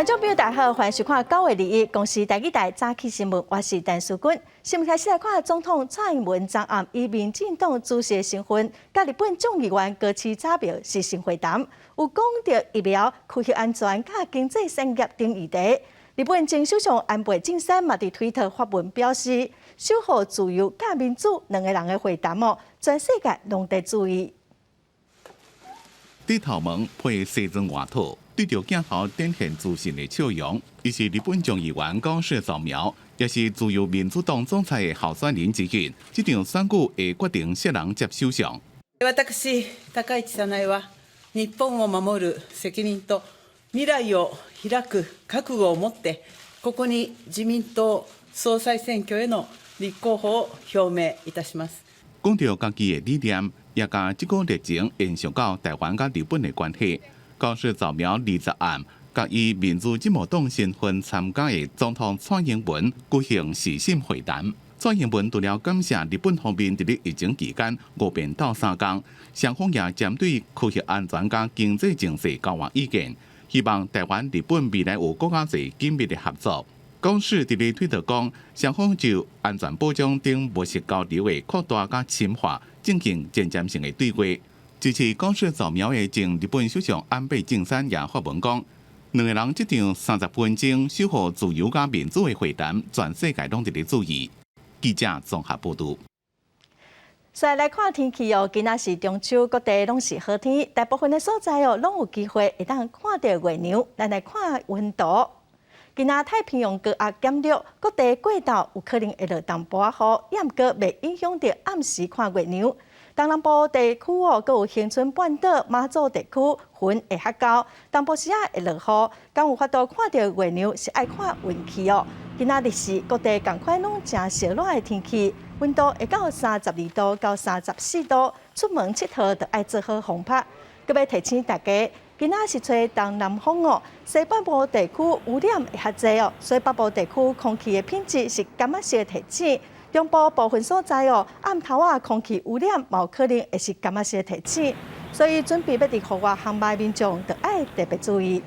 众朋友大家好，欢迎收看9月2日公司台语台早起新闻，我是陈淑君。新闻开始来看，总统蔡英文昨暗以民进党主席的身份，甲日本众议员高市早苗实行会谈，有讲到疫苗、科学安全、甲经济产业等议题。日本前首相安倍晋三嘛伫推特发文表示，守护自由、甲民主两个人的会谈全世界拢得注意。低头毛配西装外套。 对着镜头展现自信的笑容，伊是日本众议员高市早苗，也是自由民主党总裁的候選人之一。這場選舉會決定誰人接首相。私、高市早苗は日本を守る責任と未来を開く覚悟を持って、ここに自民党総裁選挙への立候補を表明いたします。講到家己的理念，也將這個熱情延續到台灣甲日本的關係。 高市早苗20暗，甲以民主進步黨身份參加的總統蔡英文舉行視訊會談。蔡英文除了感謝日本方面佇疫情期間五遍鬥3天，雙方也針對科學安全甲經濟情勢交換意見，希望台灣、日本未來有更加濟緊密的合作。高市佇咧推特講，雙方就安全保障等務實交流的擴大甲深化，進行前瞻性的對話。 支持高市早苗的前日本首相安倍晉三也發文講，兩個人這場30分鐘守護自由加民主的會談，全世界攏佇咧注意。記者綜合報道。再來看天氣今仔是中秋，各地攏是好天，大部分的所在攏有機會會當看到月亮。咱來看溫度，今仔太平洋高壓減弱，各地過晝有可能會落淡薄仔雨，也毋過袂影響到暗時看月亮。 東南部地區閣有恆春半島、馬祖地區雲會較高，東部時會落雨。敢有法度看到月亮是愛看運氣哦。今仔日是各地同款攏真熱熱的天氣，溫度會到32度到34度，出門佚佗就愛做好防曬。閣要提醒大家，今仔是吹東南風哦，西半部地區污染會較濟哦，所以北部地區空氣的品質是感覺式的提醒。 中部部分所在暗頭空氣污染有可能會是感覺式提醒，所以準備要佇戶外航班民眾就要特別注意。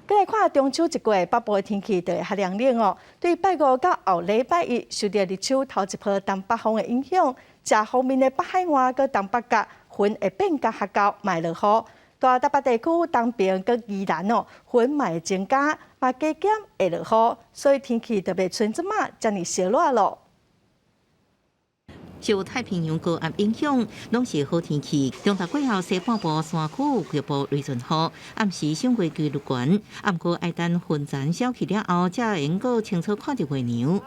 再來看中秋一過，北部的天氣就會較涼冷哦。對拜五到後禮拜一，受到日出頭一波東北風的影響，這方面的北海岸佮東北角雲會變較較高，賣落雨。 大台北地區、東平佮宜蘭雲嘛會增加，嘛加減會落雨，所以天氣特別像即馬遮爾燒熱咯。受太平洋高壓影響，攏是好天氣。中晝過後，西半部山區有局部雷陣雨，暗時上過幾率懸，暗過愛等雲層消去了後，才能夠清楚看到月亮。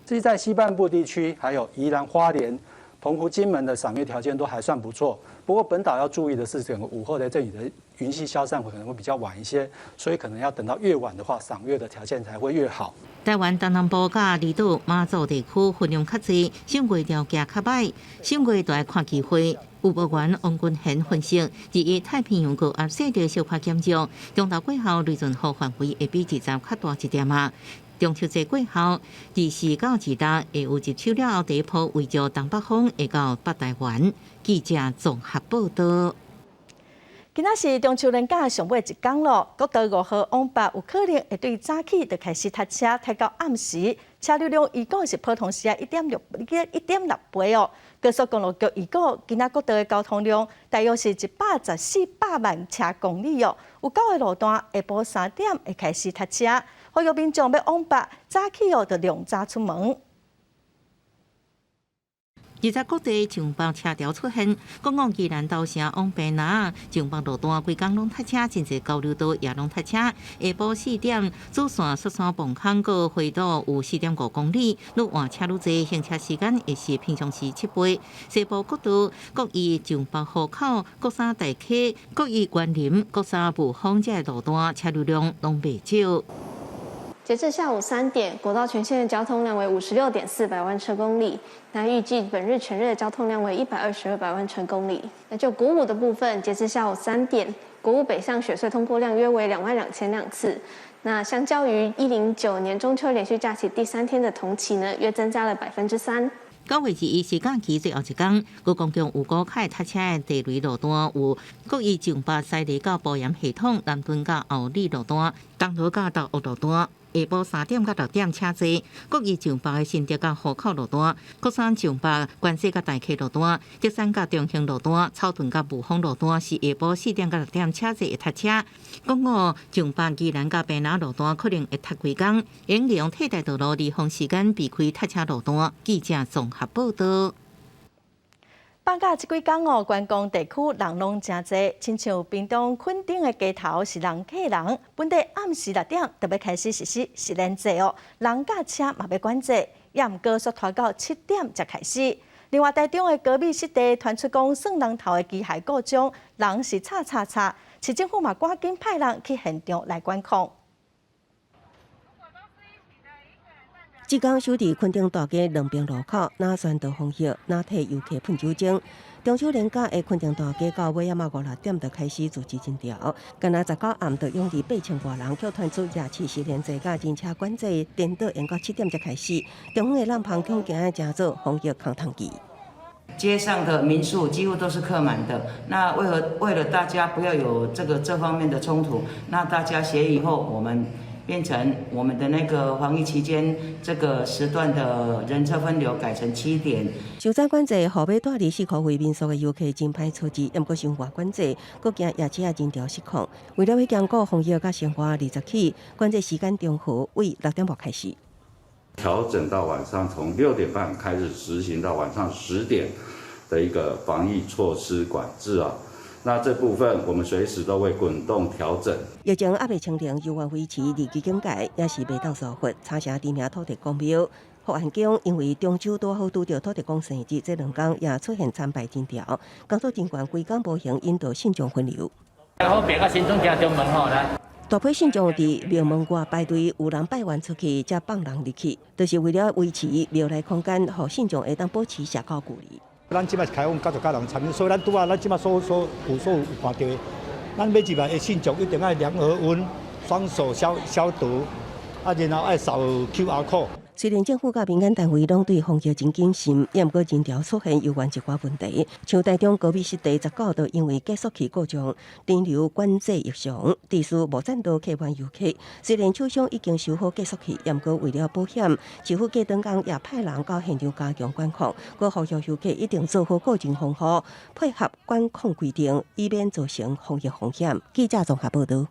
至於在西半部地區，還有宜蘭花蓮、澎湖、金門的賞月條件都還算不錯。 不過本島要注意的是，整個午後的這裡的雲系消散會可能會比較晚一些，所以可能要等到越晚的話，賞月的條件才會越好。台灣東南部甲離島馬祖地區雲量較濟，賞月條件較歹，賞月就要看機會。有報員王君賢分析，日夜太平洋高壓勢力小可減弱，中晝過後雷陣雨範圍會比之前較大一點啊。 中秋節過後，24到26會有入秋了後第一波圍着東北風會到北台灣。記者綜合報道。今仔是中秋連假上尾一天咯，國道5號往北有可能會對早起就開始塞車，塞到暗時，車流量預估是普通時啊1.6倍哦。高速公路局預估今仔國道的交通量大約是114萬車公里哦，有9個路段下晡3點會開始塞車。 呼籲民眾要往北早起就量早出門。日在各地上北車潮出現，講宜蘭稻城往北南上北路段規工攏塞車，真濟交流道也攏塞車。下晡4點，主線雪山磅空到回道有4.5公里，愈換車愈濟，行車時間會是平常時7倍。西部國道國一上北河口、國三大溪、國一園林、國三霧峰這路段車流量攏袂少。 截至下午3點，國道全線的交通量為56.4百萬車公里。那預計本日全日的交通量為122百萬車公里。那就國五的部分，截至下午3點，國五北向雪隧通過量約為22000輛次。那相較於109年中秋連續假期第3天的同期呢，約增加了3%。9月2日是假期最后一天，高公共有高凯塞车的地雷路段有国一上北西里到保盐系统南屯到后里路段、东头到到澳路段。下晡3点到6点车多，国二上北的新竹到湖口路段，国三上北关西到大溪路段，竹山到中兴路段，草屯到雾峰路段是下晡4点到6点车多会塞车。公5上北宜兰到平南路段可能会塞几工，应利用替代道路利用时间避开塞车路段。记者综合报道。放假这几天哦，观光地区人拢真侪，亲像屏东垦丁的街头是人客人，本地暗时6点就要开始实施实联制哦，人甲车嘛要管制，也毋过煞拖到7点才开始。另外，台中的高美湿地传出讲算人头的机械故障，人是查，市政府嘛赶紧派人去现场来管控。即天守伫垦丁大街两边路口，哪宣导防疫，哪替游客喷酒精。中秋连假的垦丁大街到尾仔5-6点就开始组织真调，今仔19暗就涌入8,000多人，叫传出夜市实联制甲人车管制，颠倒延到7点才开始。中央的人旁恐惊真做防疫扛糖机。街上的民宿几乎都是客满的，那为了大家不要有这方面的冲突，那大家协议后，我们变成我们的那个防疫期间这个时段的人车分流改成7点。受灾管制，后尾带24块位民宿的游客真歹处置，也毋过生活管制，搁惊夜车人潮失控。为了要兼顾防疫甲生活，20起管制时间中午为6点半开始。调整到晚上，从6点半开始执行到晚上10点的一个防疫措施管制啊。那这部分我们随时都会滚动调整。疫情还未清零，犹原维持2级警戒，也是未当疏忽。查城知名土地公庙，福安宫因为中秋拄好拄着土地公生日，这2天也出现参拜人潮，工作人员规工步行引导信众分流。好，别个新庄听中门吼来。大批信众伫庙门外排队，有人拜完出去，才放人入去，就是为了维持庙内空间，让信众会当保持社交距离。咱即摆开放90家人参与，所以咱拄啊，咱即摆所有看到的，咱每入来的信众一定要量额温，双手消毒，啊，然后爱扫 QR code。虽然政府甲民间单位拢对防疫真谨慎，也毋过人潮出现犹原一寡问题，像台中高美湿地19就因为计速器故障，电流管制异常，地区无占到客源游客。虽然厂商已经修好计速器，也毋过为了保险，市府过长工也派人到现场加强管控，佮呼吁游客一定做好个人防护，配合管控规定，以免造成防疫风险。记者综合报道。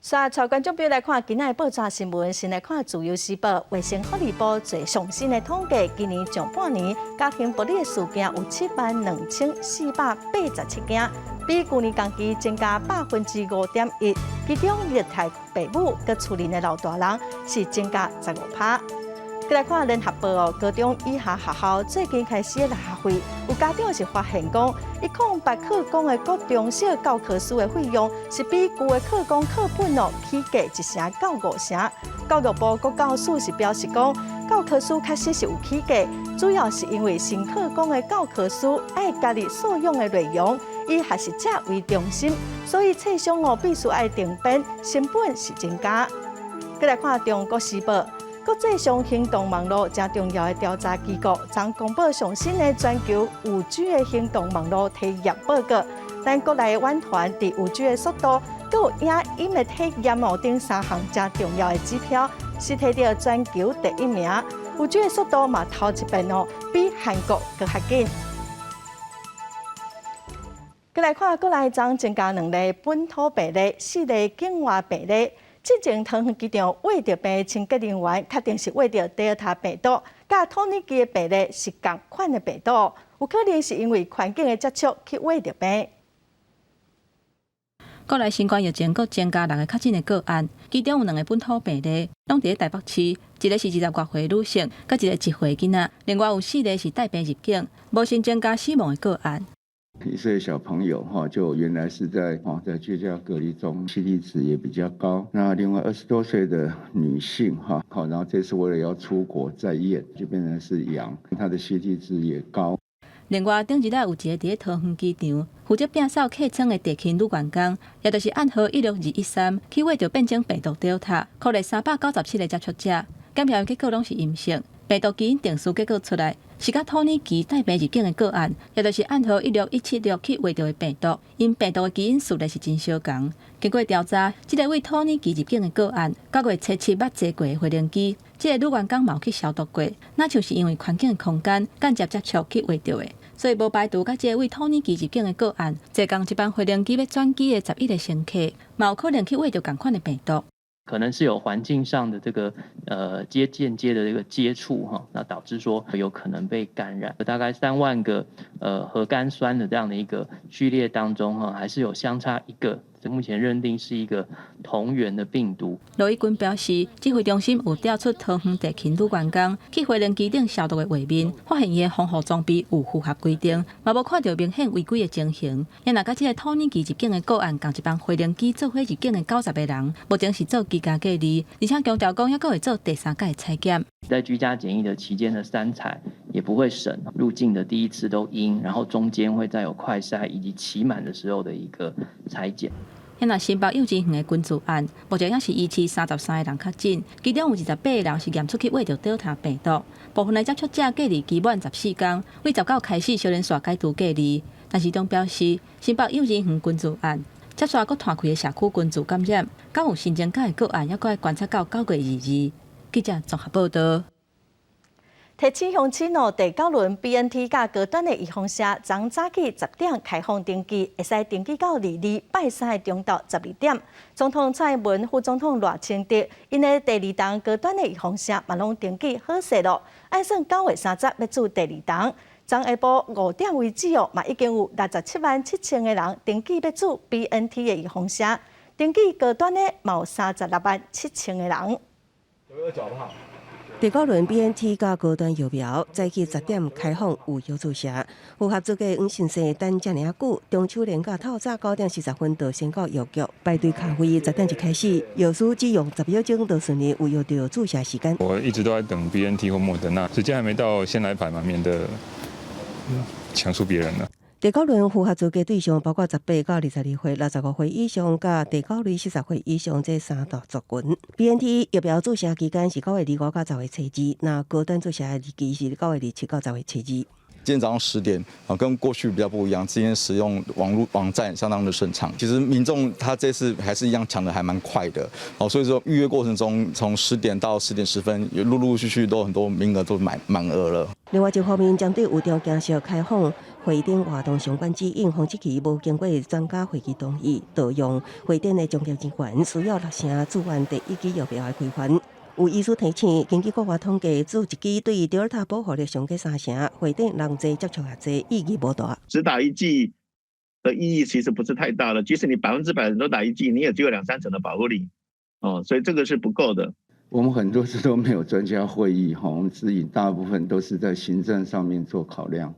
带观众朋友来看今仔的报纸新闻，先来看自由时报。卫生福利部最上新的统计，今年上半年家庭暴力的事件有72487件，比去年同期增加5.1%。其中虐待父母佮厝里的老大人是增加15%。再来看联合报哦，高中以下学校最近开始的学费，有家长是发现讲，108课纲的各中小教科书的费用是比旧的课纲课本哦起价1成到5成。教育部国教署是表示讲，教科书确实是有起价，主要是因为新课纲的教科书爱家己所用的内容，以学习者为中心，所以册上哦必须爱定编，成本是增加。再来看中国时报。国际上行动网络正重要的调查机构，将公布上新的全球5G 的行动网络体验报告。但国内的网团伫5G 的速度，佮有影音的体验哦，等3项正重要的指标，是摕到全球第1名。5G 的速度嘛，头一遍哦，比韩国更较紧。再来看国内将增加2例本土病例，4例境外病例。之前桃园机场挖到病的清洁人员，确定是挖到Delta病毒，甲土耳其的病例是同款的病毒，有可能是因为环境的接触去挖到病。国内新冠疫情阁增加6个确诊的个案，其中有2个本土病例，拢伫台北市，一个是20多岁女性，甲一个1岁囡仔，另外有4例是带病入境，无新增加死亡的个案。1岁小朋友就原来是在居家隔离中，CT值也比较高。那另外20多岁的女性然后这次为了要出国再验，就变成是阳，她的CT值也高。另外，顶一日有一个伫桃园机场负责摒扫客舱的地勤女员工，也就是暗号16213，去挖到变种病毒 Delta， 扣了397个接触者，检验结果拢是阴性。病毒基因定序结果出来，是甲土耳其带病入境的个案，也就是按照16176去画到的病毒，因病毒的基因序列是真相共。经过调查，这个为土耳其入境的个案，9月初7捌坐过回轮机，这个女员工嘛有去消毒过，那就是因为环境的空间间接接触去画到的。所以无排除甲这个为土耳其入境的个案，坐共一班回轮机要转机的11个乘客，嘛有可能去画到同款的病毒。可能是有环境上的这个间接的这个接触哈，那导致说有可能被感染。大概3万个核苷酸的这样的一个序列当中哈，还是有相差一个。目前认定是一个同源的病毒。罗义军表示，指挥中心有调出桃园地勤女员工去回轮机顶消毒的画面，发现伊的防护装备有符合规定，嘛无看到明显违规的情形。也若甲这个土耳其入境的个案，共一班回轮机做伙入境的90个人，目前是做居家隔离，而且强调讲还会做第3届采检。在居家检疫的期间的3采也不会省，入境的第1次都阴，然后中间会再有快筛以及期满的时候的一个采检。那新北幼稚园的群聚案，目前也是依次33个人确诊，其中有28个人是验出去画到Delta病毒。部分的接触者隔离期满14天，为19开始小人线解除隔离。但是中表示，新北幼稚园群聚案接续搁摊开的社区群聚感染，敢有新增加的个案，还搁要观察到9月2日。记者综合报道。提醒乡亲哦，第9轮 BNT 甲高端的预防车，昨早起10点开放登记，会使登记到22拜3中昼12点。总统蔡英文、副总统赖清德，因的第2档高端的预防车嘛拢登记好势咯。按算9月30要做第2档，昨下晡5点为止哦，嘛已经有67.7千个人登记要做 BNT 的预防车，登记高端的嘛有36.7千个人。9月9号。第9轮 BNT 甲高端疫苗早起10点开放预约注射，符合资格黄先生等遮尔久，中秋连假透早9点40分就先到药局排队咖啡10点就开始，药师只用10秒钟就顺利预约到注射时间。我一直都在等 BNT 或莫德纳，时间还没到，先来排嘛，免得抢输别人了。第9轮符合资格对象包括18到22岁、65岁以上，甲第9类40岁以上这3大族群。BNT 疫苗注射期间是9月25到10月初2，那高端注射日期是9月27到10月初2。今天早上10点跟过去比较不一样，今天使用网站相当的顺畅。其实民众他这次还是一样抢的还蛮快的，所以说预约过程中，从10点到10点10分，也陆续都很多名额都满额了。另外一方面，针对有条件下开放会展活动相关指引，防止其无经过专家会议同意，盗用会展的宗教人员，需要6成自愿第1剂疫苗的归还。有医师提醒，根据国外统计，做1剂对 Delta 保护力上过3成，会展人济接触也济，意义无大。只打1剂的意义其实不是太大了，即使你100%人都打1剂，你也只有2-3成的保护力，所以这个是不够的。我们很多次都没有专家会议，我们指引大部分都是在行政上面做考量，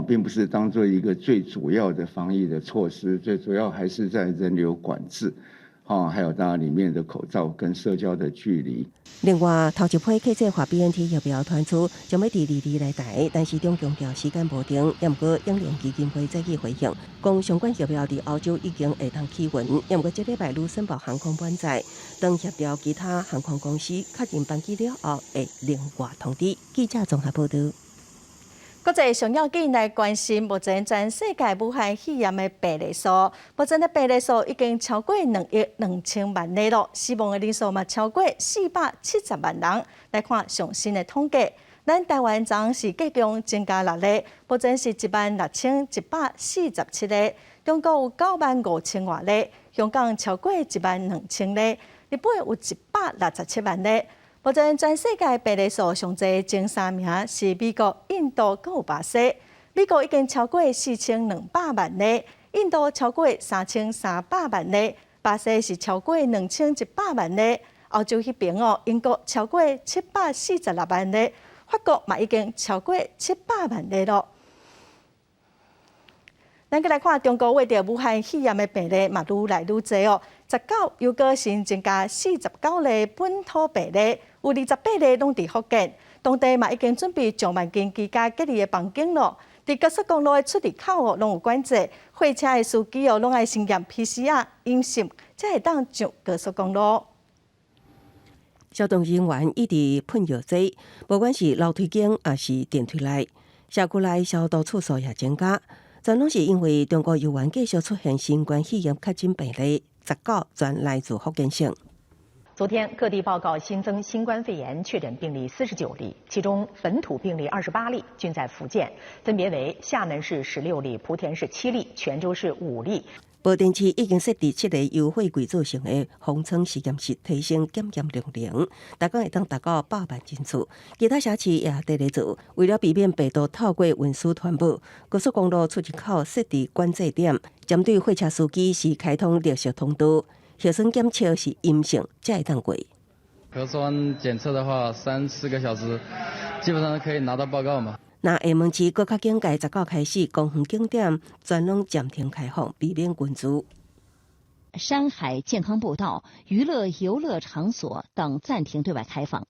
并不是当做一个最主要的防疫的措施，最主要还是在人流管制。还有当然里面的口罩跟社交的距离。另外，头一批客制化 BNT 疫苗传出将要伫2日来台，但是中强调时间无定，也毋过养联基金会再去回应，讲相关疫苗伫欧洲已经会当起运，也毋过这礼拜卢森堡航空班载，当协调其他航空公司确认班机了后，会另外通知。记者综合报道。国际上要紧来关心目前全世界武汉肺炎的病例数，目前的病例数已经超过2.2亿例了，死亡的人数嘛超过470万人。来看上新的统计，咱台湾昨是计共增加6例，目前是16147例，中国有95000多例，香港超过12000例，日本有167万例。目前全世界病例数上侪前3名是美国、印度，佮有巴西。美国已经超过4200万例，印度超过3300万例，巴西是超过2100万例。欧洲迄边英国超过746万例，法国嘛已经超过700万例了。咱来看中国为着武汉肺炎的病例嘛愈来愈侪哦。19又搁新增加49例本土病例，有28例拢伫福建。当地嘛已经准备上万间居家隔离的房间咯。伫高速公路的出入口拢有管制，货车的司机拢爱先验 PCR 阴性，才会当上高速公路。消毒人员一直喷药剂，不管是楼梯间还是电梯内，社区内消毒次数也增加。全拢是因为中国游园继续出现新冠肺炎确诊病例，19全来自福建省。昨天，各地报告新增新冠肺炎确诊病例49例，其中本土病例28例，均在福建，分别为厦门市16例、莆田市7例、泉州市5例。保定市已经设置7个优惠规则性的封村实验室，提升检验量能，大概会当达到100万人次。其他社区也在咧做，为了避免病毒透过运输传播，高速公路出入口设置管制点，针对货车司机是开通绿色通道，核酸检测是阴性才会当过。核酸检测的话，3-4个小时，基本上可以拿到报告嘛。那厦门市国家警戒19开始，公园景点全拢暂停开放，避免群聚。山海健康步道、娱乐游乐场所等暂停对外开放。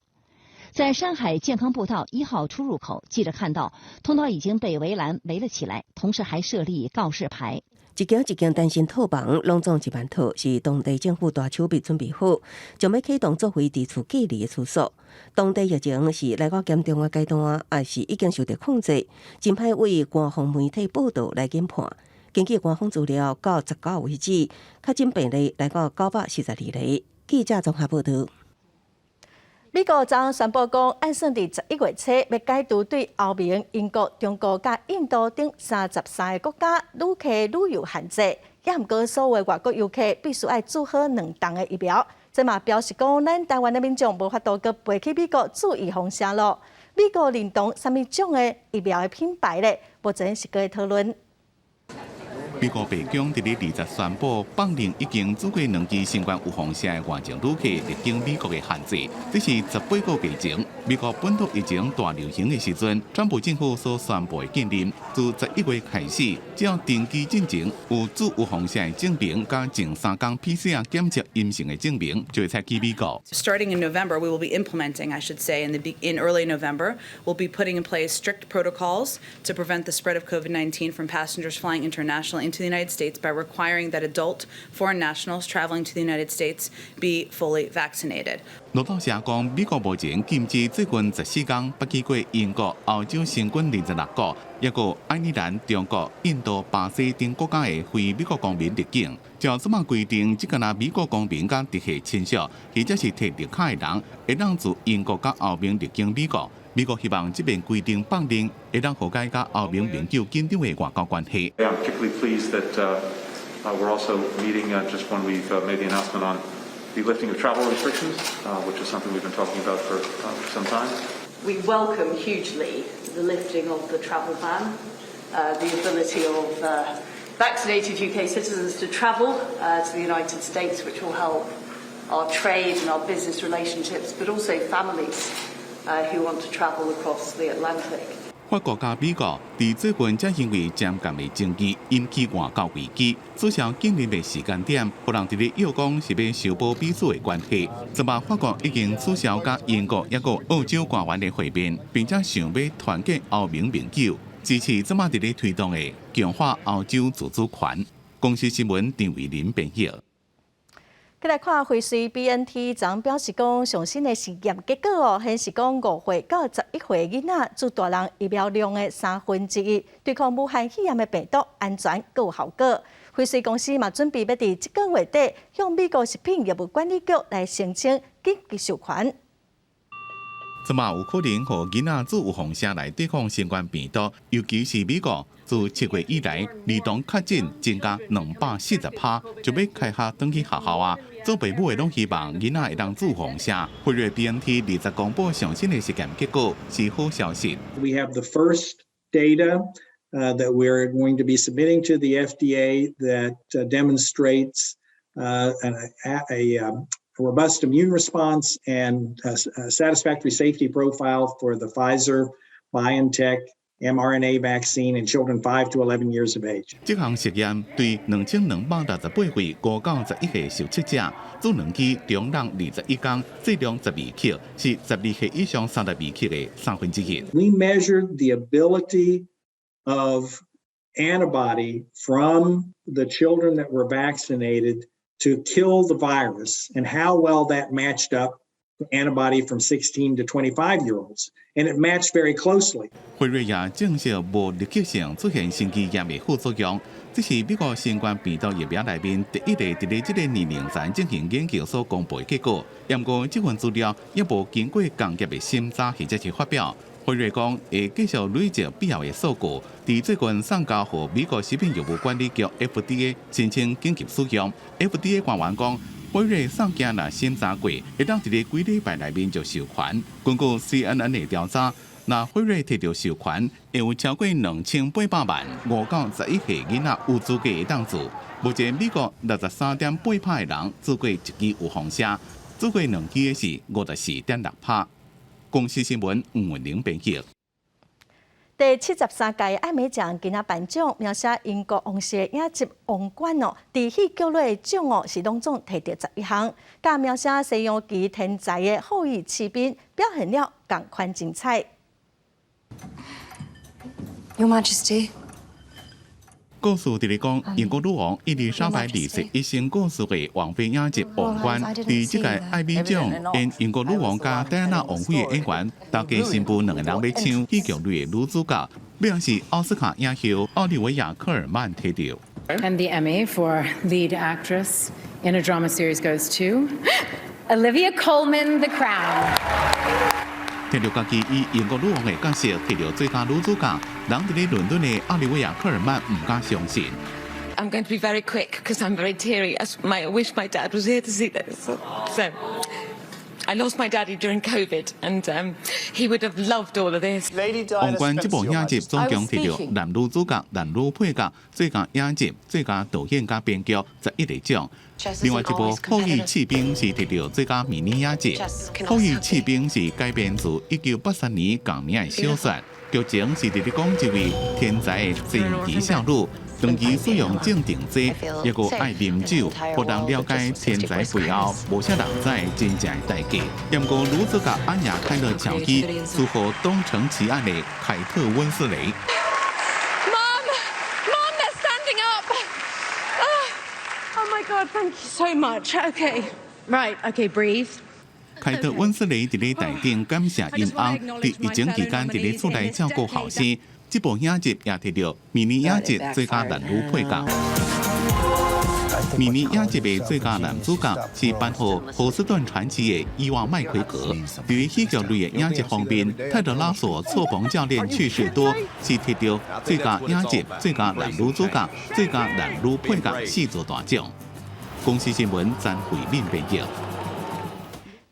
在山海健康步道1号出入口，记者看到通道已经被围栏围了起来，同时还设立告示牌。一间一间单身套房拢总1万套，是当地政府大手笔准备好，将要启动作为地处隔离的处所。当地疫情是来到严重的阶段，还是已经受到控制？真歹为官方媒体报道来研判。根据官方资料，到19为止，确诊病例来到942例。记者综合报道。美国昨宣布讲，按算伫11月初要解除对欧盟、英国、中国甲印度等33个国家旅客旅游限制，也毋过所有外国游客必须爱做好2档的疫苗。这嘛表示讲，咱台湾的民众无法度阁飞去美国做预防针咯。美国认同什么种的疫苗的品牌咧？目前是搁讨论。美国白宫伫咧20宣布放任已经做过2剂新冠预防针的外籍旅客入境美国的限制。这是18个月前美国本土疫情大流行的时阵，川普政府所宣布的禁令。自11月开始，只要登记进前有做预防针的证明，加前3天 PCR 检测阴性的证明，就会采去美国。Starting in November, we will be implementing, I should say, in early November, we'll be putting in place strict protocols to prevent the spread of COVID-19 from passengers flying internationally into the United States by requiring that adult foreign nationals traveling to the United States be fully vaccinated. 路透社讲，美国目前禁止最近14天北去过英国、澳洲新冠26个，也有爱尔兰、中国、印度、巴西等国家的非美国公民入境。照这么规定，只敢美国公民甲直系亲属，或者是摕绿卡的人，会当自英国甲欧盟入境美国。美国希望这边规定放任，会当和解甲欧盟永久紧张的外交关系。I'm particularly pleased that we're also meeting just when we've made the announcement on the lifting of travel restrictions, which is something we've been talking about for some time. We welcome hugely the lifting of the travel ban, the ability of vaccinated UK citizens to travel to the United States, which will help our trade and our business relationships, but also families who want to travel across the Atlantic. 法国甲美国伫最近才因为尖感的争议引起外交危机，取消建立的时间点，互人伫咧又讲是要修补彼此的关系。昨晚法国已经取消甲英国也个澳洲官员的会面，并且想要团结欧盟盟友，支持昨晚伫咧推动的强化欧洲自主权。公司新闻张伟林编译。再来看辉瑞 BNT 昨表示讲，上新的实验结果显示讲5岁到11岁囡仔做大人疫苗量的1/3，对抗武汉肺炎的病毒安全佮有效果。辉瑞公司嘛准备要伫这个月底向美国食品业务管理局来申请紧急授权。这嘛有可能和囡仔做预防针来对抗新冠病毒，尤其是美国。自7月以来，儿童确诊增加240%，就要开学登去学校啊！做父母的拢希望囡仔会当做预防针。辉瑞 BNT 20公布上新的实验结果是好消息。We have the first data that we're going to be submitting to the FDA that demonstrates a robust immune response and a satisfactory safety profile for the Pfizer-BioNTech mRNA vaccine in children 5 to 11 years of age. 这项实验对2268岁5到11岁受测者做2剂中量21天，剂量12克，是12岁以上32克的1/3。We measured the ability of antibody from the children that were vaccinated to kill the virus and how well that matched up antibody from 16 to 25-year-olds, and it matched very closely. 辉瑞也证实无立即性出现心肌炎的副作用，这是美国新冠病毒疫苗内面第一个伫咧这个年龄层进行研究所公布的结果。不过，这份资料也无经过工业的审查或者是发表。辉瑞讲会继续累积必要的数据，伫最近送交予美国食品药物管理局 FDA 申请紧急使用。FDA 官员讲，辉瑞送件若审查过，会当伫咧几礼拜内面就授权。根据 CNN 的调查，若辉瑞摕到授权，会有超过2800万5到11岁囡仔有资格会当做。目前美国63.8%的人做过一支预防针，做过2支的是54.6%。公司新闻吴文玲编辑。第73届艾美奖今仔颁奖，描写英国王室影集《王冠》哦，伫戏剧类奖哦是拢总摕到11项，甲描写西洋棋天才的后裔骑兵表现了同款精彩。Your Majesty。故事伫咧讲，英国女王伊丽莎白二世一生故事的王妃影集《王冠》，伫这届艾美奖，演英国女王加戴安娜王妃的演员，大家新妇2个人要抢戏剧类的女主角，表示奥斯卡影后奥利维亚·科尔曼摕到。And the Emmy for lead actress in a drama series goes to Olivia Colman, The Crown. 摕到家己以英国女王的角色摕到最佳女主角，人伫咧伦敦的奥利维亚·科尔曼唔敢相信。I'm going to be very quick because I'm very teary. I wish my dad was here to see this. So I lost my daddy during COVID, and he would have loved all of this. 王冠这部影集总共摕到男女主角、男女配角、最佳影集、最佳导演加编剧11个奖。另外一部《后裔骑兵》是摕到最佳迷你影集，《后裔骑兵》是改编自1983年同名的小说，剧情是伫咧讲一位天才的正义少女，长期使用镇定剂，也个爱啉酒，互人了解天才背后无啥人知真正的代价。不过女主角安雅·凯勒乔伊似乎东城奇案的凯特·温斯雷。God, thank you so much. Okay, right. Okay, breathe. 凯特·温斯雷伫咧台顶感谢因翁伫疫情期间伫咧厝内照顾后生。这部影集也摕到迷你影集最佳男女配角。迷你影集的最佳男主角是颁予《波士顿传奇》的伊万·麦奎格。对于戏剧类的影集方面，泰德·拉索错棚教练去世多是摕到最佳影集、最佳男女主角、最佳男女配角4座大奖。公司新闻詹慧敏编辑。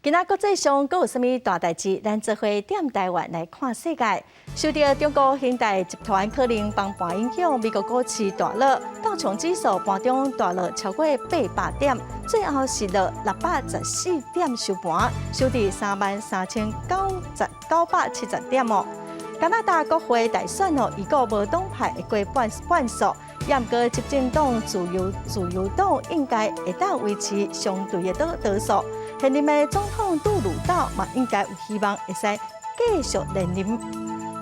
今仔国际上阁有啥物大代志？咱做伙踮台湾来看世界。受到中国恒大集团可能崩盘影响，美国股市大落，道琼指数盘中大落超过800点，最后是落614点收盘，收伫33970点哦。加拿大国会大选哦，如果无党派会过半数。也毋过，执政党自由党应该会当维持相对的多数。现任的总统杜鲁道嘛，应该有希望会使继续连任。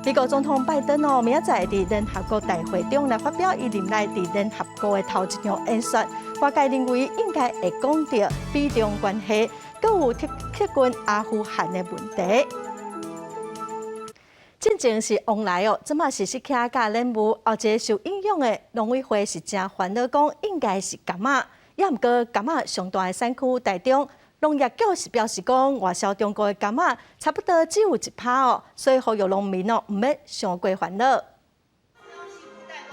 美国总统拜登哦，明仔载伫联合国大会中来发表伊任内伫联合国的头一场演说，外界认为应该会讲到美中关系，阁有铁军阿富汗的问题。进前是往来哦，即嘛是失去甲任务，后一个受影响的农委会是真烦恼，讲应该是柑仔，也毋过柑仔上大的产区台中，农业局是表示讲外销中国的柑仔差不多只有1%哦，所以呼吁农民哦毋要伤过烦恼。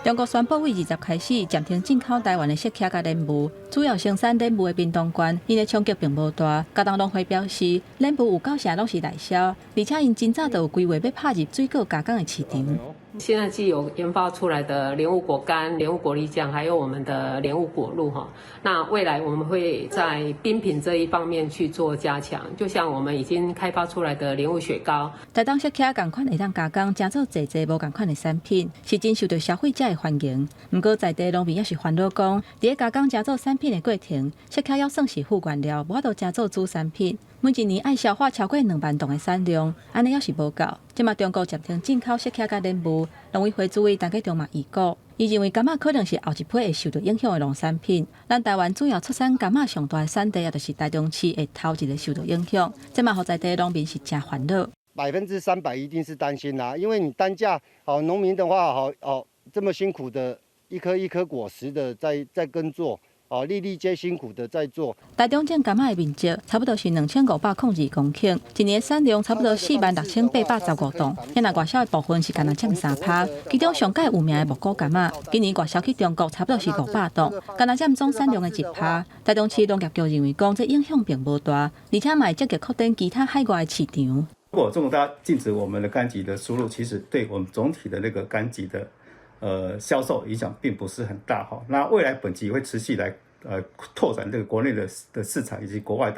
中国宣布为20开始暂停进口台湾的雪茄甲莲雾，主要生产莲雾的屏东县，因的冲击并无大。高雄农会表示，莲雾有9成拢是内销，而且因真早就有规划要拍入水果加工的市场。现在既有研发出来的莲雾果干、莲雾果粒酱，还有我们的莲雾果露哈。那未来我们会在冰品这一方面去做加强，就像我们已经开发出来的莲雾雪糕。台东雪茄同款会当加工，制作侪无同款的产品，是真受到消费者的欢迎。不过在地农民也是烦恼讲，伫咧加工制作产品的过程，雪茄要算是副原料，无法度制作主产品。每一年爱消化超过2万吨的产量，安尼也是无够。即马中国暂停进口雪茄甲莲雾，农委会主委大家中嘛预估，伊认为柑仔可能是后一批会受到影响的农产品。咱台湾主要出产柑仔上大的产地，也就是台中市的头一个受到影响，这嘛，互在地农民是真烦恼。300%一定是担心啦，因为你单价农民的话这么辛苦的一颗一颗果实的在耕作。粒粒皆辛苦的在做。台中种柑仔的面积差不多是2502公顷，一年产量差不多46815吨。遐若外销的部分是干那占3%，其中上届有名的木果柑仔，今年外销去中国差不多是500吨，干那占总产量的1%。台中市农业局认为讲，这影响并无大，而且嘛会积极扩展其他海外的市场。如果中国大陆禁止我们的柑橘的输入，其实对我们总体的那个柑橘的销售影响并不是很大哈。那未来本期会持续来拓展这个国内的市场以及国外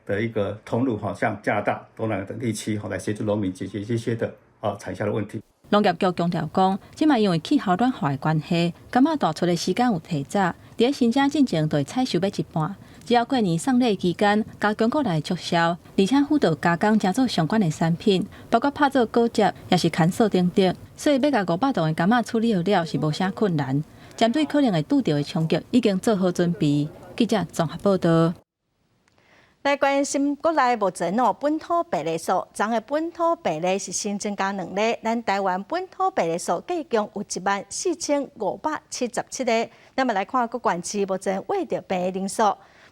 的一个通路哈，像加拿大、东南亚等地区哈，来协助农民解决这些的产销的问题。农业局强调讲，即卖因为气候暖化的关系，柑仔大出的时间有提早，伫申请进前就会采收要一半。只要过年送礼期间，加强国内促销，而且辅导加工加做相关的产品，包括拍做果汁，也是砍树等等。所以要甲500吨的柑仔处理好了是无啥困难。针对可能会拄到的冲击，已经做好准备。记者综合报道。来关心国内目前本土病例数，昨个本土病例是新增加2例，咱台湾本土病例数计共有14577个。咱们来看各县市目前胃着病的人数。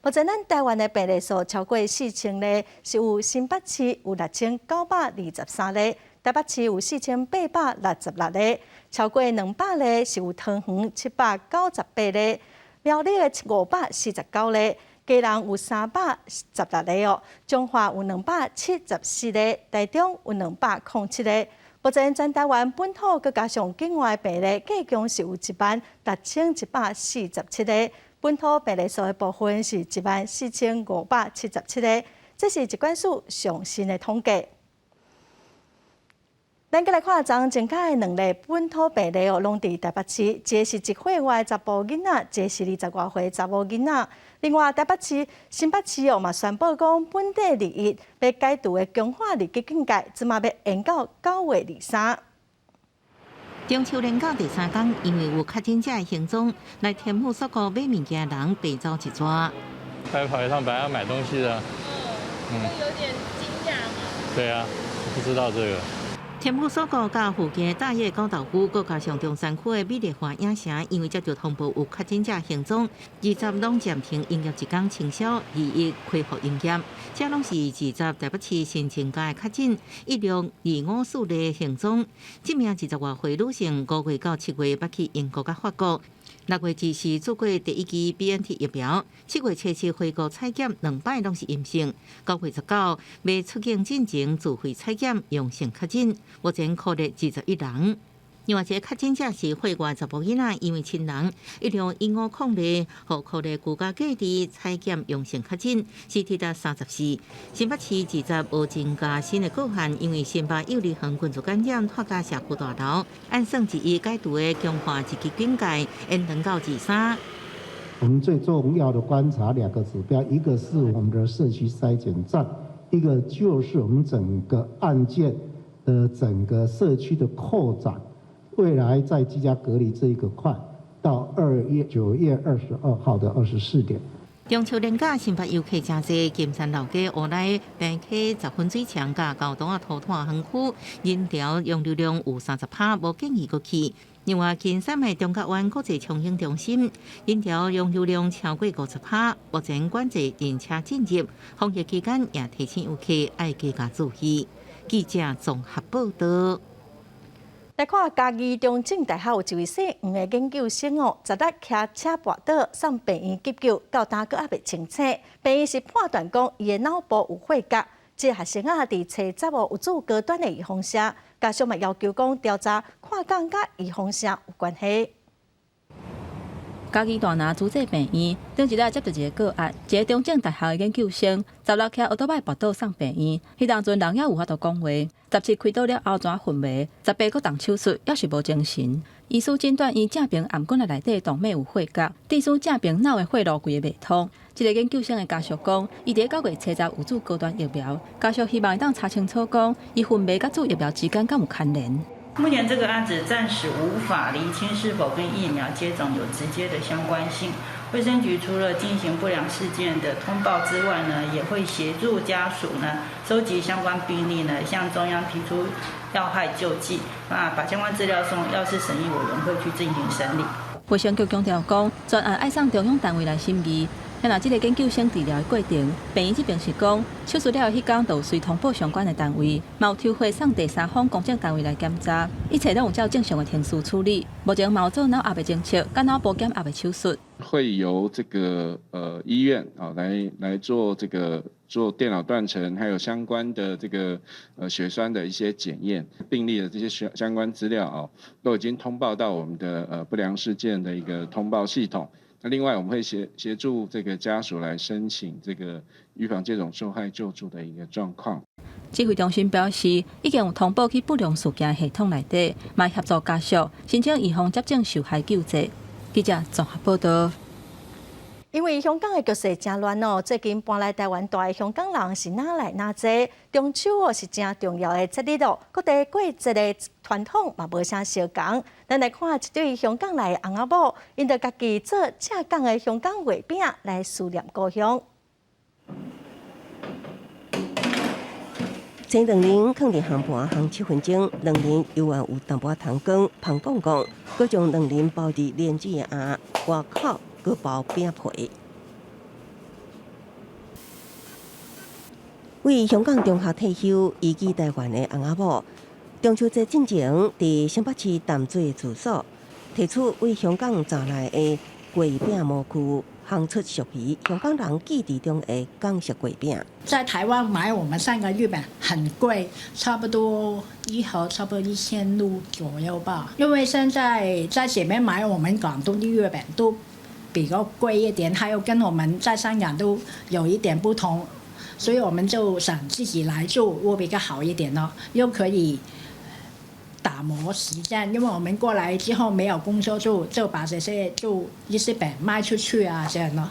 目前咱台湾的病例数超过4000例，是有新北市有6923例，台北市有4866例，超过200例是有桃园798例，苗栗的549例，基隆有316例彰化有274例，台中有207例。目前全台湾本土佮加上境外病例，计共是有16147例。本土病例数的部分是14577例，这是疾管署上新的统计。咱再来看昨增加的2例本土病例拢伫台北市，一个是1岁外查甫囡仔，一个是20多岁查某囡仔。另外，台北市、新北市嘛宣布讲，本地利益要解除的强化日期境界，即马要延到9月23。中秋连假第3天，因为有确诊者的行踪，来天母所购买物件的人被遭一抓。来跑一趟本来要买东西的，有点惊讶吗？对啊，不知道这个。天母所购甲附近大业高岛区，佮加上中山区的美丽华影城，因为接到通报有确诊者行踪，20拢暂停营业1天清销，21恢复营业。这拢是20台北市新增加的确诊，16254例行踪。这名20多岁女性5月到7月捌去英国甲法国。6月至时做过第1剂 BNT 疫苗，7月初7回国采检2摆拢是阴性，9月19要出境进前自费采检阳性确诊，目前确认21人。另外一个确诊者是会外查甫囡仔，因为亲人11502例，和确认居家隔离采检阳性确诊，CT 值34。新北市20无增加新的个案，因为新北幼儿园群组感染拖到社区大楼，按算1解除的强化日期境界延长到23。我们最重要的观察2个指标，一个是我们的社区筛检站，一个就是我们整个案件的整个社区的扩展。未来在居家隔离这一个块，到9月22号的24点。中秋连假，新北游客真多，金山老街、湖内、平溪、十分水墙、甲高档土炭园区，人潮用流量有30%，无建议过去。另外，近3个中角湾国际冲型中心，人潮用流量超过50%，目前管制人车进入，防疫期间也提醒游客爱加加注意。记者综合报道。来看嘉义中正大学有一位姓黄的研究生昨日骑车跋倒，送病院急救，到今阁还未清醒。病院是判断讲伊的脑部有血夹。这学生伫找查某有做高端的预防针，家属嘛要求讲调查看讲甲预防针有关系。嘉义大拿主治病院顶一日接到一个个案，一个中正大学的研究生昨日骑奥多摆跋倒送病院，迄当阵人也有法度讲话，17开刀了后全昏迷，18搁动手术，也是无精神。医师诊断伊正边颔管内底动脉有血夹，地师正边脑的血路规个未通。一个研究生的家属讲，伊伫9月初10有注高端疫苗，家属希望当查清楚讲，伊昏迷甲注疫苗之间敢有牵连。目前这个案子暂时无法厘清是否跟疫苗接种有直接的相关性。卫生局除了进行不良事件的通报之外呢，也会协助家属呢收集相关病例呢，向中央提出要害救济，把相关资料送药事审议委员会去进行审理。卫生局强调讲，专案爱送中央单位来审议。若这个研究生治疗的过程，病院这边是讲，手术了迄天就随通报相关的单位，有抽回送第三方公证单位来检查，一切都有照正常的程序处理。目前有做脑压的侦测，跟脑部检压的手术。会由这个医院来做做电脑断层，还有相关的这个血栓的一些检验，病例的这些相关资料都已经通报到我们的不良事件的一个通报系统。那另外，我们会协助这个家属来申请这个预防接种受害救助的一个状况。指挥中心表示，已经有通报去不良事件系统内底，嘛协助家属申请预防接种受害救济。记者综合报道。因为香港的局势真乱哦，最近搬来台湾大的香港人是哪来哪济？中秋是真重要的节日哦，各地过节的传统嘛无啥相共。咱来看一对香港来的翁仔某，因着家己做正港的香港月饼来思念故乡。前2年放伫烘盘烘7分钟，2年犹原有淡薄糖光芳讲讲，佮将2年包伫莲子的餡，外口佮包饼皮。为香港中学退休移居台湾的翁仔某，中秋节进前伫新北市淡水的住所，提出为香港找来的月饼模具。烘出熟皮，香港人记忆中的港式月饼。在台湾买我们3个月饼很贵，差不多1盒差不多1000卢左右吧。因为现在在这边买我们广东的月饼都比较贵一点，还有跟我们在香港都有一点不同，所以我们就想自己来做会比较好一点咯，又可以打磨时间，因为我们过来之后没有工作做，就把这些就一些饼卖出去啊，这样咯。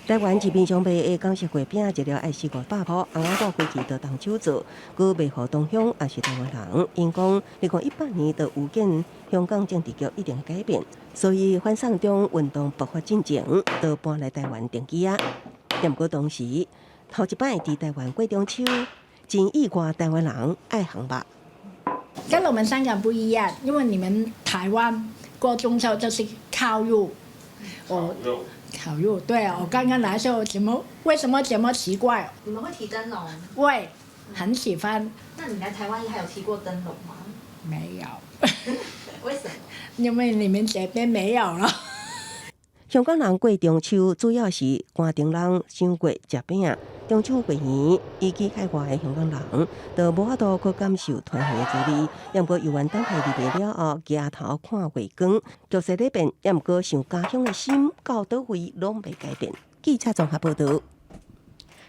台湾市面上卖的港式月饼，一了要400-500块，翁仔某回去就动手做，佮卖互同乡也是台湾人。因讲，2018年就有见香港政治局一定改变，所以反送中运动爆发进前，就搬来台湾定居啊。但过当时头一摆伫台湾过中秋，真意外台湾人爱烘肉。跟我们香港不一样，因为你们台湾过中秋就是烤肉，烤肉，对啊，我刚刚来的时候为什么这么奇怪？你们会提灯笼？会，很喜欢。那你来台湾还有提过灯笼吗？没有。为什么？因为你们这边没有了。香港人过中秋主要是寒灯笼、赏月、食饼。中秋过年，移居海外的香港人，就无法度去感受团圆的滋味。也毋过，游玩等下日月了后，抬头看月光，局势在变，也毋过想家乡的心到倒位拢未改变。记者综合报道。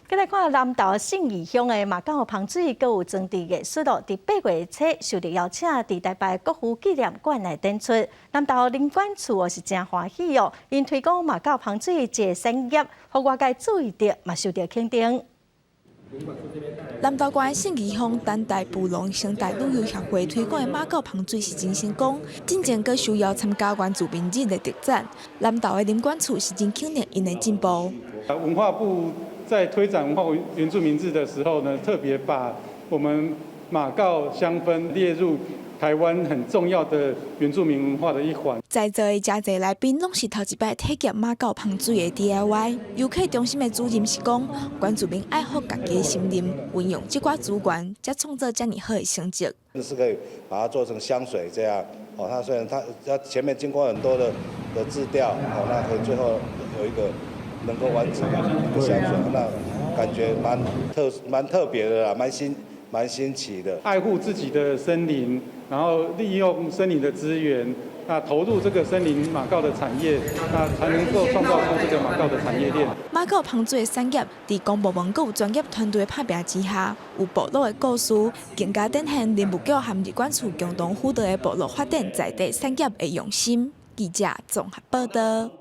再来看南投信义乡的马港芳水，阁有装置艺术哦。伫8月初受到邀请，伫台北国父纪念馆来展出。南投领馆处是真欢喜哦，因推广马港芳水一个产业，互外界注意到，嘛受到肯定。南投县信义乡等待布隆生态旅游协会推广的马港芳水是真成功，真正阁需要参加原住民日的特展。南投的领馆处是真肯定因的进步。文化部在推展文化原住民日的时候呢，特别把我们马告香氛列入台湾很重要的原住民文化的一环。在座的真侪来宾拢是头一摆体验马告芳水的 DIY。游客中心的主任是讲，原住民爱护家己的森林，运用这寡资源，才创造这么好的成绩。是可以把它做成香水这样哦。它虽然它前面经过很多的制调哦，那可以最后有一个能够完整的一个香水，那感觉蛮特别的啦，蛮新奇的。爱护自己的森林，然后利用森林的资源，那投入这个森林马告的产业，那才能够创造出这个马告的产业链。马告芳水的产业，在公部门有专业团队拍拼之下，有部落的故事，更加展现林务局和日管处共同辅导的部落发展在地产业的用心。记者综合报道。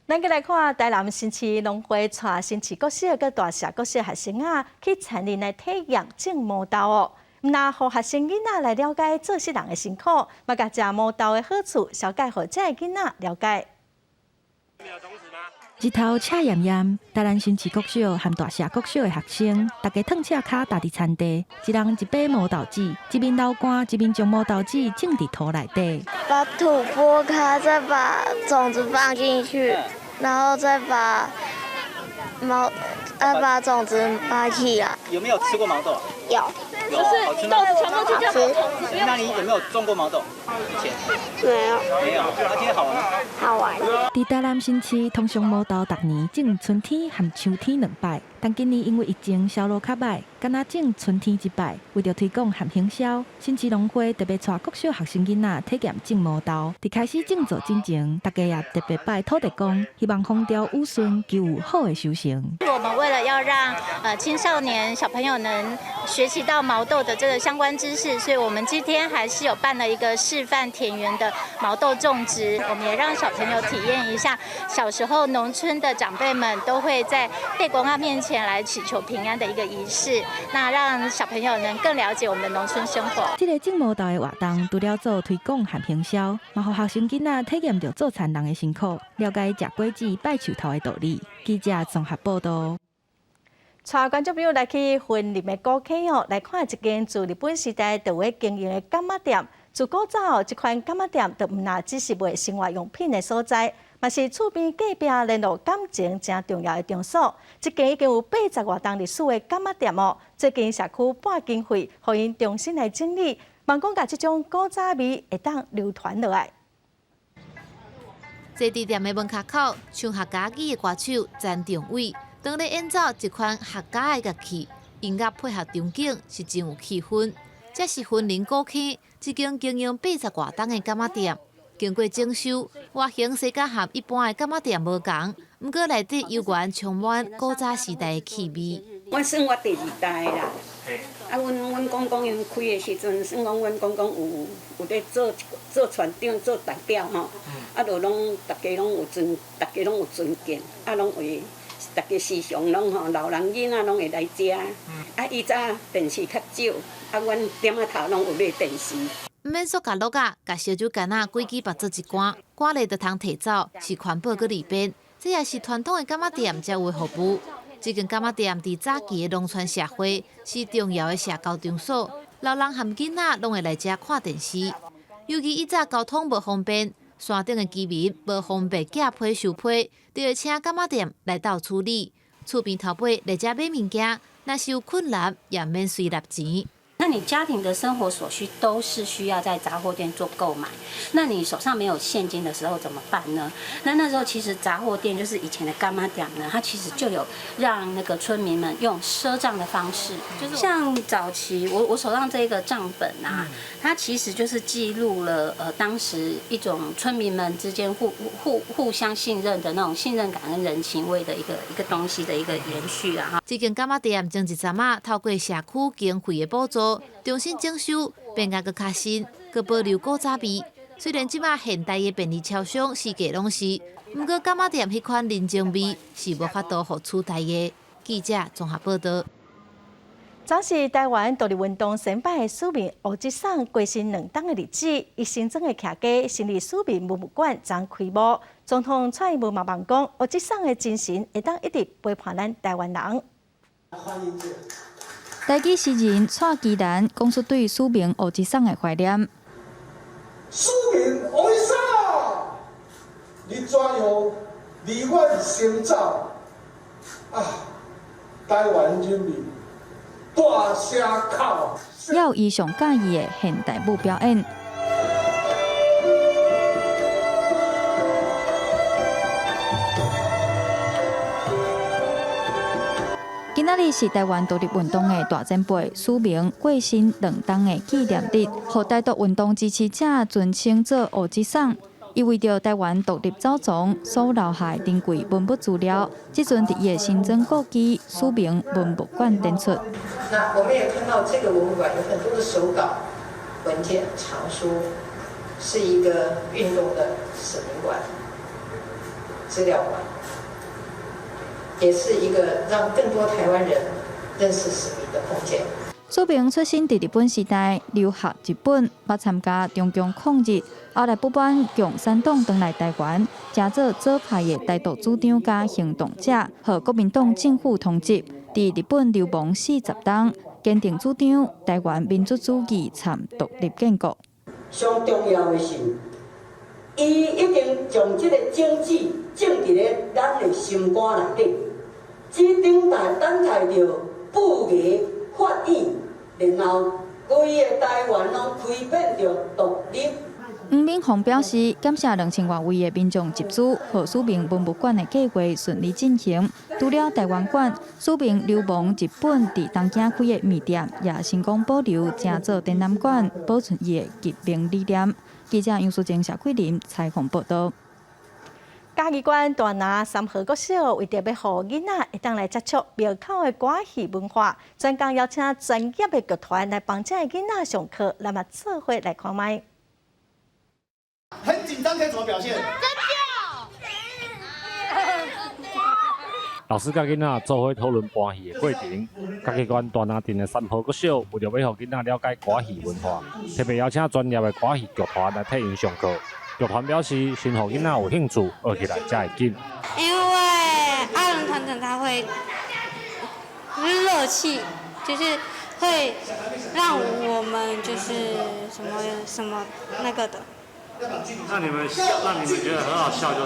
咱再来看台南新市农会带新市国小佮大社国小学生去田林来体验种毛豆哦。那互学生囡仔来了解做事人的辛苦，嘛甲食毛豆的好处，小解互这个囡仔了解。日头赤炎炎，台南新市国小和大社国小的学生，大家烫赤脚踏伫田地，一人一把毛豆籽，一面流汗，一面将毛豆籽种伫土内底。把土拨开，再把种子放进去，然后再把种子拔起来。有没有吃过毛豆？有。好吃吗？全部去掉毛豆。那你有没有种过毛豆？以前没有。没有。那今天好玩吗？好玩。伫台南新市，通常毛豆逐年种春天和秋天2摆，但今年因为疫情销路较歹，敢若种春天1摆。为着推广和行销，新市农会特别带国小学生囡仔体验种毛豆。伫开始种作之前，大家也特别拜土地公，希望风调雨顺，求有好的收成。我们为了要让青少年小朋友能学习到毛豆的这个相关知识，所以我们今天还是有办了一个示范田园的毛豆种植。我们也让小朋友体验一下小时候农村的长辈们都会在地公庙面前来祈求平安的一个仪式，那让小朋友能更了解我们的农村生活。这个种毛豆的活动，除了做推广和行销，嘛互学生囡仔体验到做田人的辛苦，了解吃果子、拜树头的道理。记者综合报道。带观众朋友来去云林的古溪哦，来看一间自日本时代就会经营的柑仔店。自古早这款柑仔店就唔那只是卖生活用品的所在，嘛是厝边隔壁联络感情真重要的场所。这间已经有80多年历史的柑仔店哦，最近社区拨经费，互因重新来整理，望讲甲这种古早味会当流传落来。这地店的门口口，唱客家语的歌手詹定伟，当咧演奏一款客家的乐器，音乐配合场景是真有气氛。这是云林古坑一间经营80多年的柑仔店，经过整修，外形设计和一般的柑仔店无同，不过内底悠然充满古早时代的气味。我算我第2代啦，啊，阮公公因开的时阵，算讲阮公公有咧做船长、做代表吼，啊，就拢大家拢有尊敬，啊，拢为大家时常拢吼老人囡仔拢会来食，啊，以早电视较少，啊，阮点仔头拢有买电视。毋免塑胶落啊，甲烧酒干仔规支拔做一罐，罐内就通摕走，是环保佮利便。这也是传统的柑仔店才有服务。这间柑仔店伫早期的农村社会是重要的社交场所，老人和囡仔拢会来遮看电视。尤其以早交通无方便，山顶的居民无方便寄批收批，就会请柑仔店来到处理。厝边头尾来遮买物件，若是有困难，也免随纳钱。那你家庭的生活所需都是需要在杂货店做购买，那你手上没有现金的时候怎么办呢？那时候其实杂货店就是以前的柑仔店呢，它其实就有让那个村民们用赊账的方式，就是像早期我手上这个账本啊，它其实就是记录了当时一种村民们之间互相信任的那种信任感跟人情味的一个东西的一个延续啊。这间柑仔店前一阵啊，透过社区经费的补助，重新整修，变甲佫较新，佫保留古早味。虽然即马现代的便利超商四界拢是，不过柑仔店迄款人情味是无法度互取代的。记者综合报道。早是台湾独立运动成败的使命吴志爽过身2冬的日子，伊新庄的徛家新历史民博物馆将开幕。总统蔡英文嘛望讲，吴志爽的精神会当一直陪伴咱台湾人。台记诗人蔡基南讲出对署名吴志爽的怀念。署名吴志爽，你怎样离阮成长啊？台湾人民大声哭。要以上介意的现代舞表演。今仔日是台湾独立运动的大前辈署名过身2冬的纪念日，互台独运动支持者尊称作吴志爽。伊为着台湾独立走藏所留下珍贵文物资料，即阵伫伊的新庄故居署名文物馆展出。那我们也看到这个文物馆有很多的手稿、文件、藏书，是一个运动的使命馆、资料馆。也是一个让更多台湾人认识史明的空间。苏平出生伫日本时代，留学日本，捌参加中共抗日，后来不满共产党返来台湾，加做左派的台独主张加行动者，和国民党政府通缉，伫日本流亡40冬，坚定主张台湾民主主义参独立建国。上重要的是，伊已经将这个政治种伫咧咱的心肝内底，只等待着不义法院，然后规个台湾拢开变着独立。黄敏宏表示，感谢2000多位的民众集资，让苏明文物馆的计划顺利进行。除了台湾馆，苏明流亡日本伫东京开的面店也成功保留，正做展览馆，保存伊的革命理念。记者杨淑静、谢桂林采访报道。嘉义县大拿三和国小为着要让囡仔会当来接触庙口的歌戏文化，专工邀请专业的剧团来帮这囡仔上课，咱们做伙来看卖。很紧张可以怎么表现？老师甲囡仔做伙讨论搬戏的过程。嘉义县大拿镇的三和国小为着要让囡仔了解歌戏文化，特别邀请专业的歌戏剧团来替因上课。剧团表示，先让囡仔有兴趣，学起来才会紧。因为阿伦团长他会热气，就是会让我们就是什么那个的。让你们觉得很好笑，是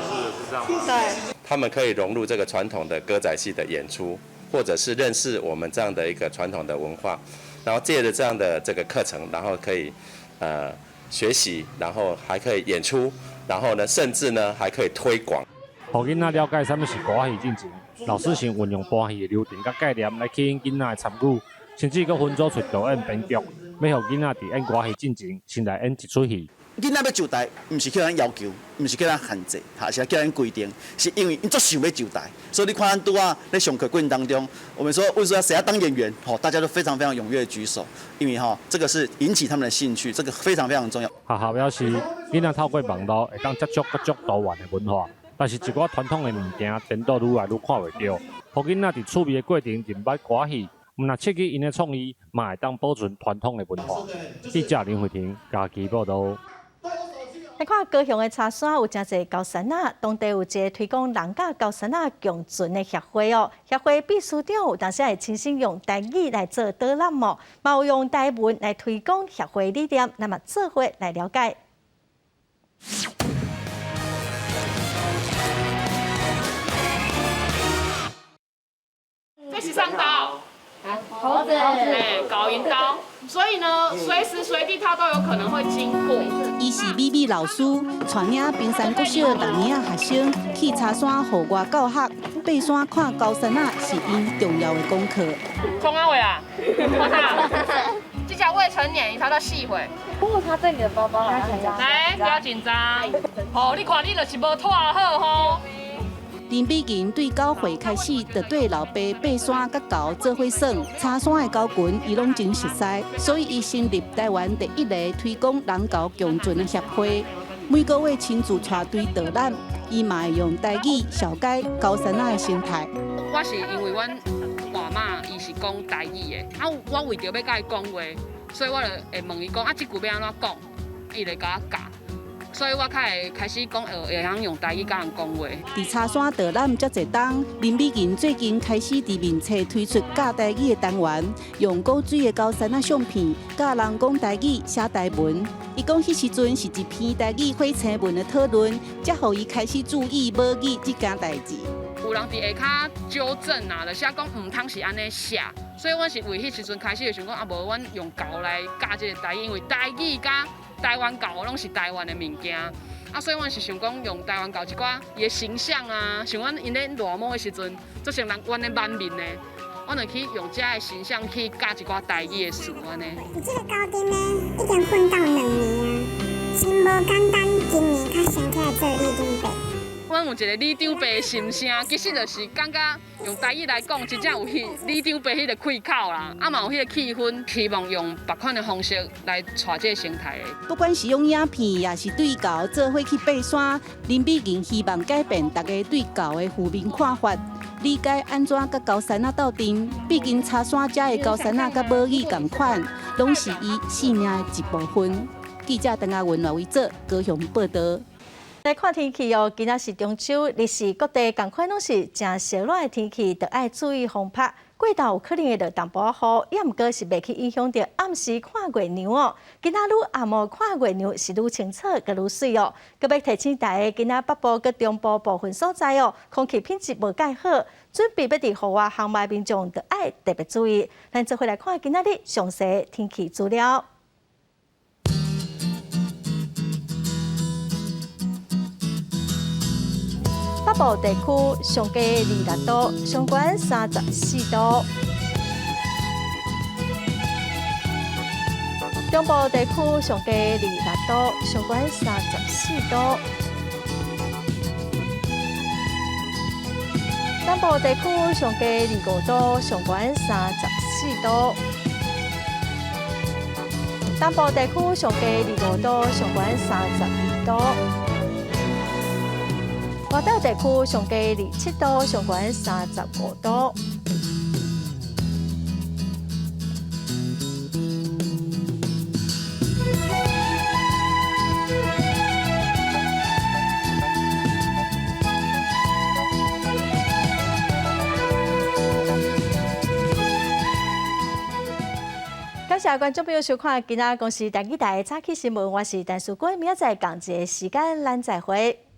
这样吗？对。他们可以融入这个传统的歌仔戏的演出，或者是认识我们这样的一个传统的文化，然后借着这样的这个课程，然后可以学习，然后还可以演出，然后呢，甚至呢还可以推广。让囡仔了解什么是歌戏进程，老师先运用歌戏的流程甲概念来吸引囡仔的参与，甚至佫分组出导演编剧，要让囡仔伫演歌戏进程先来演一出戏。囡仔要就台，唔是叫咱要求，唔是叫咱限制，还是叫咱规定，是因为因足想要就台，所以你看咱拄啊在上课过程当中，我们说为什么谁要当演员，大家都非常非常踊跃举手，因为这个是引起他们的兴趣，这个非常非常重要。学校表示，囡仔透过网络会当接触各种多元的文化，但是一寡传统的物件，颠倒愈来愈看袂到，互囡仔伫趣味的过程认捌歌戏，毋若刺激因的创意，嘛会当保存传统的文化。记者林慧婷家己报道。来看高雄的茶山有真侪高山仔，当地有一个推广人甲高山仔共存的协会哦。协会秘书长有当时会亲身用台语来做导览哦，嘛有用台文来推广协会理念，那么做伙来了解。这是上刀，猴子，搞银刀，所以呢，随时随地它都有可能会经过。伊是美美老师，带领平山国小6年学生去茶山户外教学，爬山看高山仔是因重要的功课。冲阿伟啊，我操！这叫未成年，他到细会。哦，他对你的包包好像来，不要紧张。好，你看你就是无拖好吼。林美琴对9岁开始就对老爸爬山甲猴做伙耍，茶山的猴群伊拢真熟悉，所以伊成立台湾第一个推广人猴共存的协会。每个月亲自带队导览，伊嘛会用台语小解高山仔的生态。我是因为阮大妈伊是讲台语的，我为着要甲伊讲话，所以我就会问伊讲这句要安怎讲，伊就甲我教。所以我才会开始讲会晓用台语甲人讲话。伫茶山导览遮侪冬，林美琴最近开始伫面册推出教台语的单元，用古水的高山仔相片，教人讲台语、写台文。伊讲迄时阵是一篇台语火星文的讨论，才互伊开始注意母语这件代志。有人伫下骹纠正啊，就写讲唔通是安尼写，所以阮是为迄时阵开始就想讲无阮用猴来教这个台语，因为台语甲台湾猴拢是台湾的物件，所以阮是想讲用台湾猴一寡伊的形象啊，像阮因咧热舞的时阵，做成人阮咧满面的，阮就去用这个形象去教一寡台语的事安尼。这个高中呢，已经奋斗2年啊，真无简单，今年较升起来做李长伯。阮有一个李长伯的心声，其实就是感觉用台语来讲，真正有李长伯迄个气口啦，嘛有迄个气氛，希望用别款的方式来带这个生态的。不管是用影片，也是对猴做伙去爬山，林美琴希望改变大家对猴的负面看法。理解安怎甲高山仔斗阵，毕竟茶山遮的高山仔甲母语同款，拢是伊生命的一部分。记者邓亚文为做高雄报道。来看天气哦，今仔是中秋，日是各地同款拢是真热热的天气，着爱注意风拍。过昼有可能会落淡薄雨，也毋过是袂去影响到暗时看月亮哦。今仔愈暗暝看月亮是愈清楚，佮愈水哦。佮要提醒大家，今仔北部佮中部部分所在哦，空气品质无介好，准备要伫户外航班民众着爱特别注意。咱做回来看今仔日详细天气资料。北部地区上低26度，上悬34度；中部地区上低26度，上悬34度；南部地区上低25度，上悬34度；南部地区上低25度，上悬32度。外岛地区上低27度，上悬35度。感谢观众朋友收看今仔公司台语台早起新闻，我是陈淑君，明仔载同一个时间咱再会。